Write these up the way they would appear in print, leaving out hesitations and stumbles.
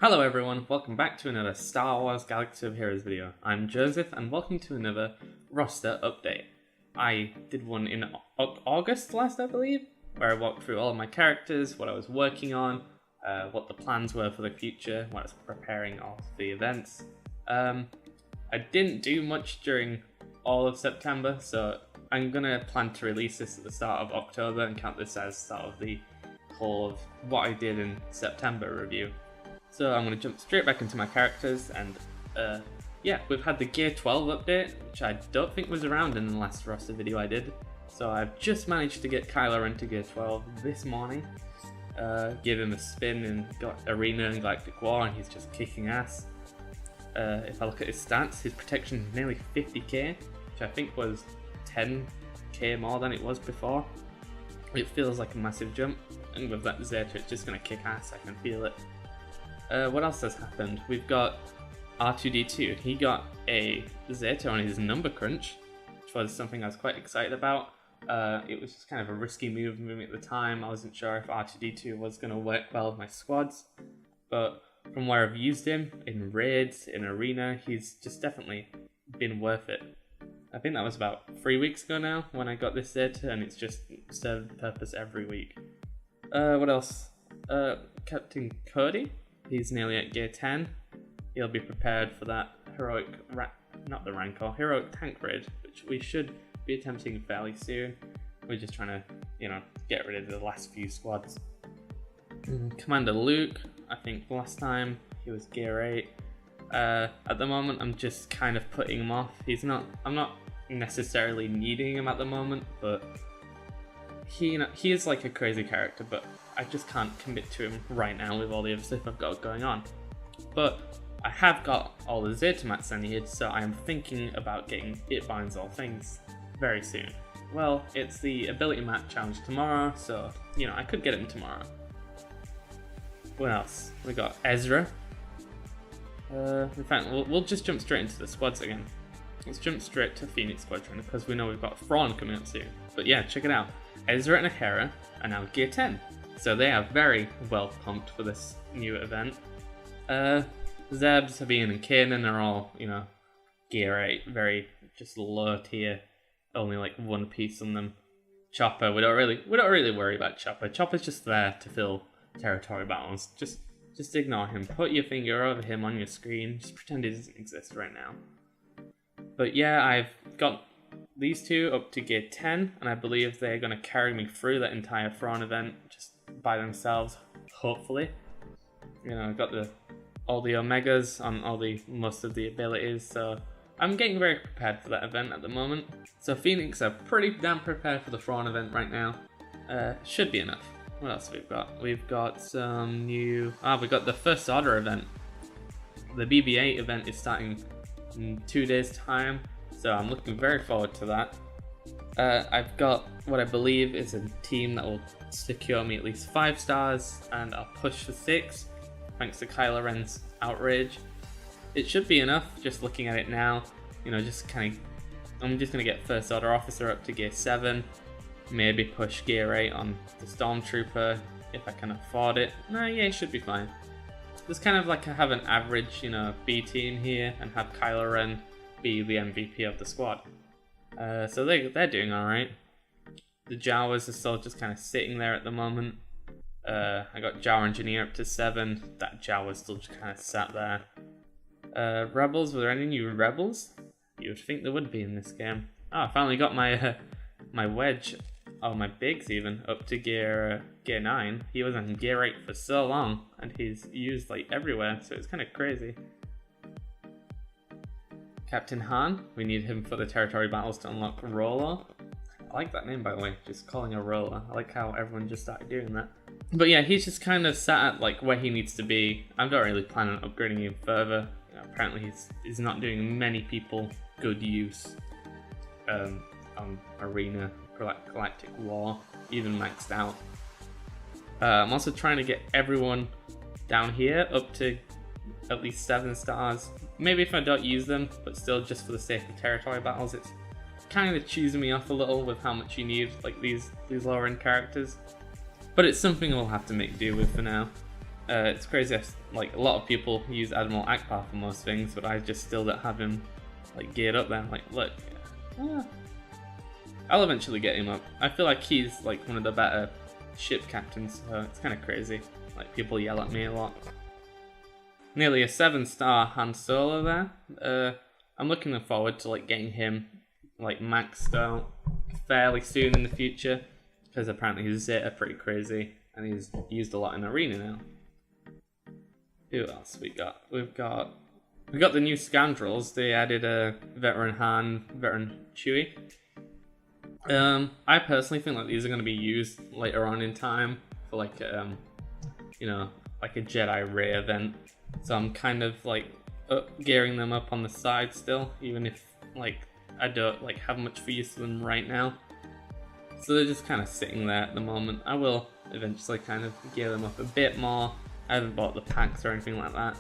Hello everyone, welcome back to another Star Wars Galaxy of Heroes video. I'm Joseph and welcome to another roster update. I did one in August last, I believe, where I walked through all of my characters, what I was working on, what the plans were for the future, what I was preparing all of the events. I didn't do much during all of September, so I'm gonna plan to release this at the start of October and count this as sort of the whole of what I did in September review. So I'm going to jump straight back into my characters and yeah, we've had the Gear 12 update, which I don't think was around in the last roster video I did. So I've just managed to get Kylo Ren to Gear 12 this morning, give him a spin in Arena and Galactic War and he's just kicking ass. If I look at his stats, his protection is nearly 50k, which I think was 10k more than it was before. It feels like a massive jump, and with that Zeta it's just going to kick ass, I can feel it. What else has happened? We've got R2-D2. He got a Zeta on his number crunch, which was something I was quite excited about. It was just kind of a risky move at the time. I wasn't sure if R2-D2 was going to work well with my squads, but from where I've used him in raids, in arena, he's just definitely been worth it. I think that was about 3 weeks ago now when I got this Zeta, and it's just served the purpose every week. What else? Captain Cody. He's nearly at Gear 10. He'll be prepared for that heroic tank raid, which we should be attempting fairly soon. We're just trying to, get rid of the last few squads. Commander Luke, I think last time he was Gear 8. At the moment, I'm just kind of putting him off. I'm not necessarily needing him at the moment, but he is like a crazy character, but I just can't commit to him right now with all the other stuff I've got going on. But I have got all the Zeta mats I need, so I am thinking about getting It Binds All Things very soon. Well, it's the ability mat challenge tomorrow, so I could get him tomorrow. What else? We got Ezra. In fact, we'll just jump straight into the squads again. Let's jump straight to Phoenix Squadron because we know we've got Thrawn coming up soon. But yeah, check it out. Ezra and Ahara are now Gear 10. So they are very well pumped for this new event. Zeb, Sabine and Kanan are all, Gear 8, very just low tier, only like one piece on them. Chopper, we don't really worry about Chopper. Chopper's just there to fill territory battles. Just ignore him. Put your finger over him on your screen. Just pretend he doesn't exist right now. But yeah, I've got these two up to Gear 10, and I believe they're going to carry me through that entire Thrawn event just by themselves, hopefully. I've got all the Omegas on most of the abilities, so I'm getting very prepared for that event at the moment. So Phoenix are pretty damn prepared for the Thrawn event right now. Should be enough. What else have we got? We've got some new... we've got the First Order event. The BB-8 event is starting in 2 days' time, so I'm looking very forward to that. I've got what I believe is a team that will secure me at least 5 stars, and I'll push for 6, thanks to Kylo Ren's outrage. It should be enough, just looking at it now. I'm just going to get First Order Officer up to Gear 7, maybe push Gear 8 on the Stormtrooper, if I can afford it. No, yeah, it should be fine. It's kind of like I have an average, B team here, and have Kylo Ren be the MVP of the squad. So they're doing alright. The Jawas are still just kind of sitting there at the moment. I got Jawa Engineer up to 7. That Jawa's still just kind of sat there. Rebels, were there any new Rebels? You would think there would be in this game. Oh, I finally got my my Wedge, or my Biggs even, up to Gear 9. He was on Gear 8 for so long, and he's used like everywhere, so it's kind of crazy. Captain Han, we need him for the territory battles to unlock Rolo. I like that name, by the way, just calling a Rolo. I like how everyone just started doing that. But yeah, he's just kind of sat at like where he needs to be. I'm not really planning on upgrading him further. Apparently he's not doing many people good use on Arena, Galactic War, even maxed out. I'm also trying to get everyone down here up to at least 7 stars. Maybe if I don't use them, but still just for the sake of territory battles, it's kind of cheesing me off a little with how much you need, like these lower end characters. But it's something we'll have to make do with for now. It's crazy, like a lot of people use Admiral Akbar for most things, but I just still don't have him like geared up there. Like, look, I'll eventually get him up. I feel like he's like one of the better ship captains, so it's kind of crazy. Like, people yell at me a lot. Nearly a 7-star Han Solo there. I'm looking forward to like getting him like maxed out fairly soon in the future, because apparently his Zeta pretty crazy and he's used a lot in Arena now. Who else we got? We got the new Scoundrels. They added a veteran Han, veteran Chewie. I personally think that these are going to be used later on in time for like you know, like a Jedi Rey event. So I'm kind of like gearing them up on the side still, even if like I don't like have much for use of them right now. So they're just kind of sitting there at the moment. I will eventually kind of gear them up a bit more. I haven't bought the packs or anything like that.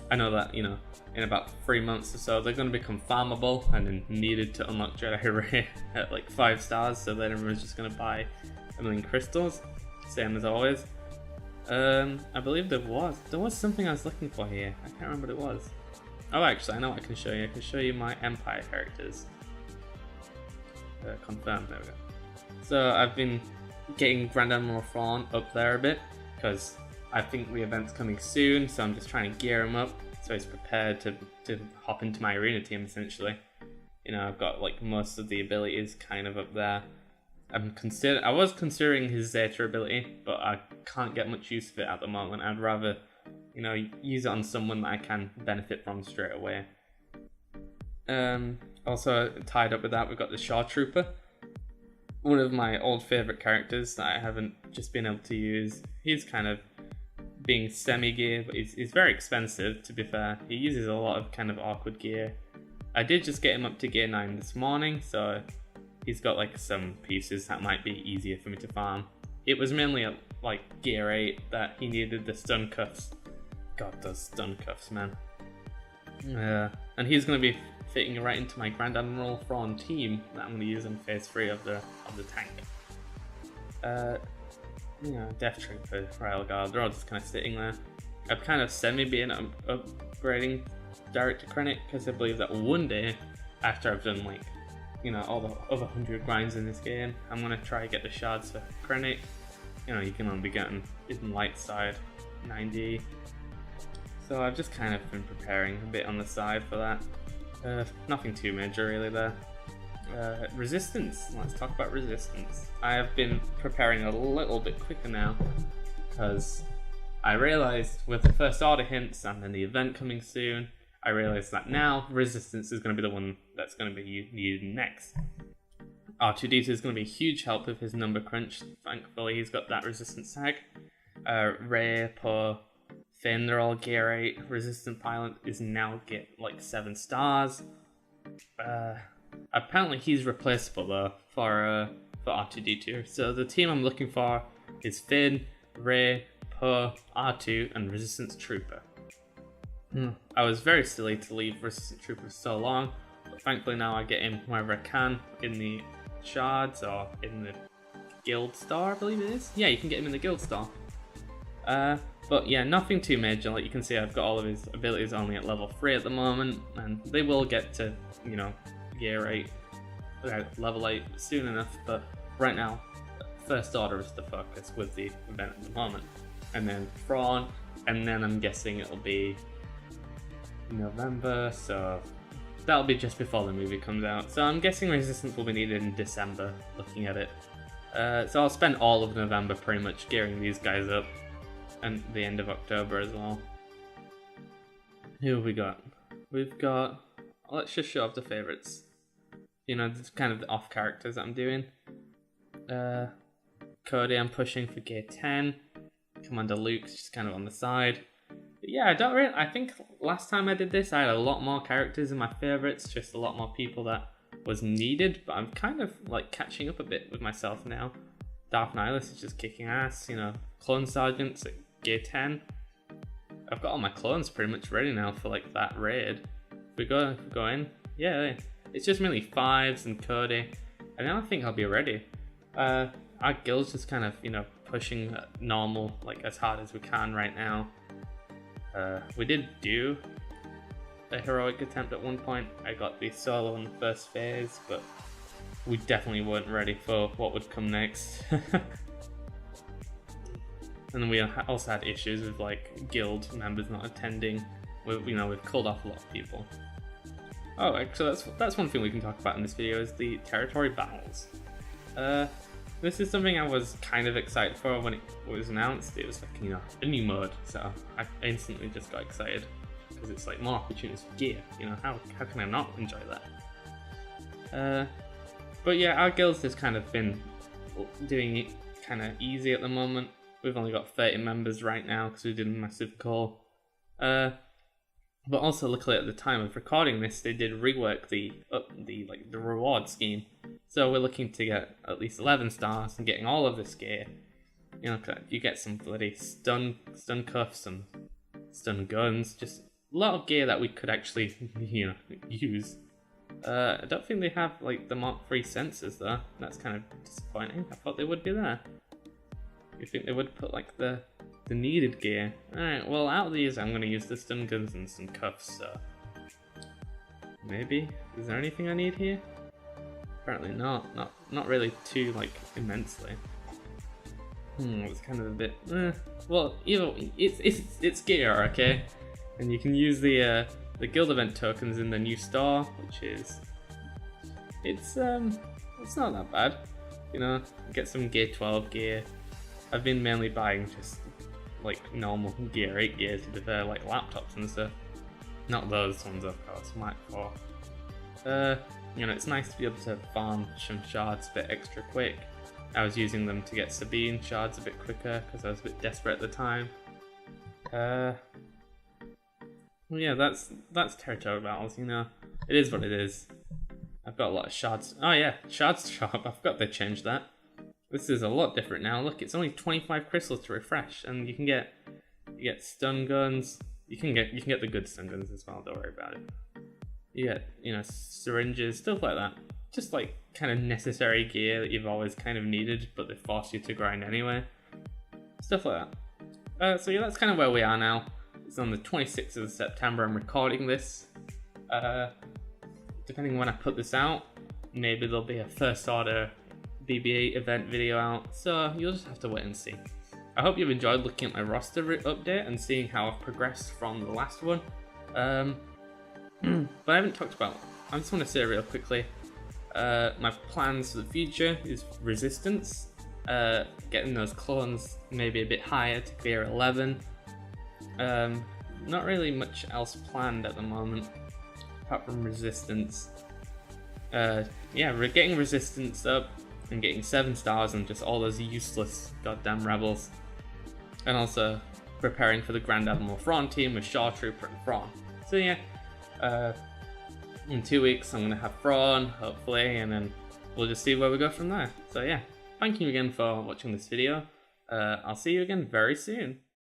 I know that, you know, in about 3 months or so, they're going to become farmable and then needed to unlock Jedi Rey at like 5 stars. So then everyone's just going to buy a million crystals, same as always. I believe there was something I was looking for here. I can't remember what it was. Oh, actually, I know what I can show you. I can show you my Empire characters. Confirm, there we go. So I've been getting Grand Admiral Thrawn up there a bit, because I think the event's coming soon, so I'm just trying to gear him up so he's prepared to hop into my arena team, essentially. You know, I've got like most of the abilities kind of up there. I was considering his Zeta ability, but I can't get much use of it at the moment. I'd rather, you know, use it on someone that I can benefit from straight away. Also tied up with that, we've got the Shaw Trooper. One of my old favourite characters that I haven't just been able to use. He's kind of being semi-gear, but he's very expensive, to be fair. He uses a lot of kind of awkward gear. I did just get him up to gear 9 this morning, so he's got like some pieces that might be easier for me to farm. It was mainly at like gear 8 that he needed the stun cuffs. God, those stun cuffs, man. And he's going to be fitting right into my Grand Admiral Thrawn team that I'm going to use in phase 3 of the tank. You know, Death Trooper, Rail Guard, they're all just kind of sitting there. I've kind of semi-been upgrading direct to Krennic, because I believe that one day, after I've done like, you know, all the other 100 grinds in this game, I'm going to try to get the shards for Krennic. You know, you can only be getting in light side 90. So I've just kind of been preparing a bit on the side for that. Nothing too major really there. Resistance, let's talk about resistance. I have been preparing a little bit quicker now, because I realized with the first order hints and then the event coming soon, I realized that now resistance is going to be the one that's going to be needed next. R2-D2 is going to be a huge help with his number crunch. Thankfully he's got that resistance tag. Rey, Poe, Finn, they're all gear 8. Resistant pilot is now get like 7 stars. Apparently he's replaceable though for R2-D2. So the team I'm looking for is Finn, Rey, Poe, R2, and Resistance Trooper. I was very silly to leave Resistance Trooper so long, but thankfully now I get him wherever I can, in the shards or in the guild star, I believe it is. Yeah, you can get him in the guild star. But yeah, nothing too major. Like you can see, I've got all of his abilities only at level 3 at the moment, and they will get to, you know, gear 8, level 8 soon enough, but right now, first order is the focus with the event at the moment. And then Thrawn, and then I'm guessing it'll be November, so that'll be just before the movie comes out. So I'm guessing Resistance will be needed in December, looking at it. So I'll spend all of November pretty much gearing these guys up, and the end of October as well. Who have we got? We've got, let's just show off the favourites. You know, it's kind of the off characters that I'm doing. Cody, I'm pushing for gear 10. Commander Luke's just kind of on the side. But yeah, I think last time I did this, I had a lot more characters in my favourites, just a lot more people that was needed, but I'm kind of like catching up a bit with myself now. Darth Nihilus is just kicking ass, you know, Clone Sergeants at gear 10. I've got all my clones pretty much ready now for like that raid. If we go in, yeah, it's just mainly 5s and Cody, and then I think I'll be ready. Our guild's just kind of, you know, pushing normal like as hard as we can right now. We did do a heroic attempt at one point. I got the solo in the first phase, but we definitely weren't ready for what would come next. And then we also had issues with like guild members not attending. We've called off a lot of people. Oh, actually, that's one thing we can talk about in this video is the territory battles. This is something I was kind of excited for when it was announced. It was like, a new mode, so I instantly just got excited because it's like more opportunities for gear. How can I not enjoy that? But yeah, our guild's just kind of been doing it kind of easy at the moment. We've only got 30 members right now because we did a massive call. But also, luckily at the time of recording this, they did rework the reward scheme. So we're looking to get at least 11 stars and getting all of this gear. You get some bloody stun cuffs and stun guns, just a lot of gear that we could actually, use. I don't think they have like the Mark 3 sensors though. That's kind of disappointing. I thought they would be there. You think they would put like the needed gear? Alright, well out of these I'm going to use the stun guns and some cuffs, so maybe? Is there anything I need here? Apparently not really too like immensely. It's kind of a bit well, it's gear, okay? And you can use the guild event tokens in the new store, which is it's not that bad. Get some gear 12 gear. I've been mainly buying just like normal gear 8 gear to defer like laptops and stuff. Not those ones of course, Mark 4. It's nice to be able to farm some shards a bit extra quick. I was using them to get Sabine shards a bit quicker because I was a bit desperate at the time. Well, yeah, that's territory battles, It is what it is. I've got a lot of shards. Oh yeah, shards shop. I forgot they changed that. This is a lot different now. Look, it's only 25 crystals to refresh, and you get stun guns. You can get the good stun guns as well. Don't worry about it. You get syringes, stuff like that. Just like kind of necessary gear that you've always kind of needed, but they force you to grind anyway. Stuff like that. So yeah, that's kind of where we are now. It's on the 26th of September. I'm recording this. Depending on when I put this out, maybe there'll be a first order BB8 event video out, so you'll just have to wait and see. I hope you've enjoyed looking at my roster update and seeing how I've progressed from the last one. But I haven't talked about, I just want to say real quickly, my plans for the future is resistance, getting those clones maybe a bit higher to clear 11. Not really much else planned at the moment, apart from resistance. Yeah, we're getting resistance up and getting 7 stars and just all those useless goddamn rebels. And also preparing for the Grand Admiral Thrawn team with Shaw Trooper and Thrawn. So yeah, in 2 weeks I'm going to have Thrawn, hopefully, and then we'll just see where we go from there. So yeah, thank you again for watching this video. I'll see you again very soon.